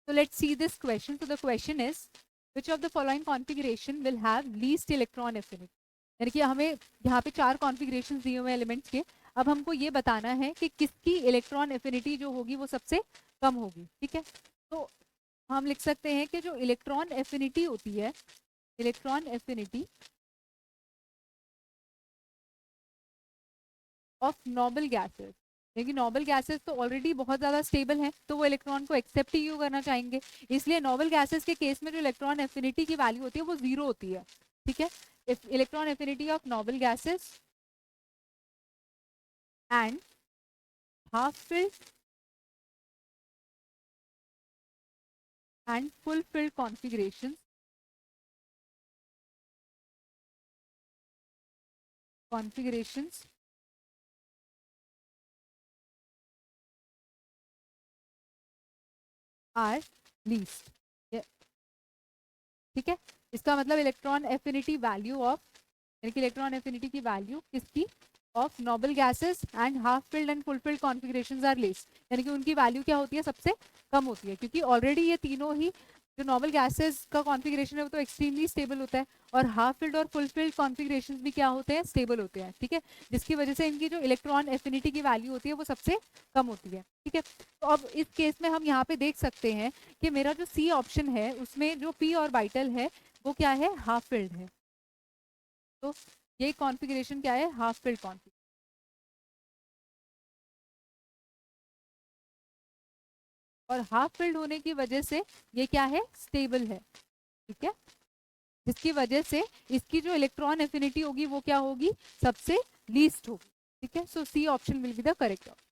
So let's see this question. So the question is, which of the following configuration will have least electron affinity? यानी कि हमें यहाँ पे 4 configurations दिए हुए एलिमेंट्स के, अब हमको ये बताना है कि किसकी इलेक्ट्रॉन एफिनिटी जो होगी वो सबसे कम होगी, ठीक है। तो हम लिख सकते हैं कि जो इलेक्ट्रॉन एफिनिटी होती है, electron affinity of noble gases, क्योंकि नॉबल गैसेस तो ऑलरेडी बहुत ज़्यादा स्टेबल हैं, तो वो इलेक्ट्रॉन को एक्सेप्ट ही क्यों करना चाहेंगे, इसलिए नॉबल गैसेस के केस में जो इलेक्ट्रॉन एफिनिटी की वैल्यू होती है वो 0 होती है, ठीक है। Electron affinity of noble gases and half field and fulfilled configurations are least, ठीक है। इसका मतलब इलेक्ट्रॉन एफिनिटी वैल्यू ऑफ, यानी कि इलेक्ट्रॉन एफिनिटी की वैल्यू किसकी, of noble gases and half filled and fulfilled configurations are less, यानी कि उनकी वैल्यू क्या होती है, सबसे कम होती है, क्योंकि ऑलरेडी ये तीनों ही जो नोबल गैसेस का कॉन्फ़िगरेशन है वो तो एक्सट्रीमली स्टेबल होता है, और हाफ फिल्ड और फुलफिल्ड कॉन्फ़िगरेशंस भी क्या होते हैं, स्टेबल होते हैं, ठीक है, जिसकी वजह से इनकी जो इलेक्ट्रॉन एफिनिटी की वैल्यू होती है वो सबसे कम होती है, ठीक है। तो अब इस केस में हम यहाँ पे देख सकते हैं कि मेरा जो सी ऑप्शन है उसमें जो पी ऑर्बिटल है वो क्या है, हाफ फिल्ड है, तो ये कॉन्फ़िगरेशन क्या है, हाफ फिल्ड कॉन्फ़िगरेशन, और हाफ फिल्ड होने की वजह से ये क्या है, स्टेबल है, ठीक है, जिसकी वजह से इसकी जो इलेक्ट्रॉन एफिनिटी होगी वो क्या होगी, सबसे लीस्ट होगी, ठीक है। So C option will be the correct option.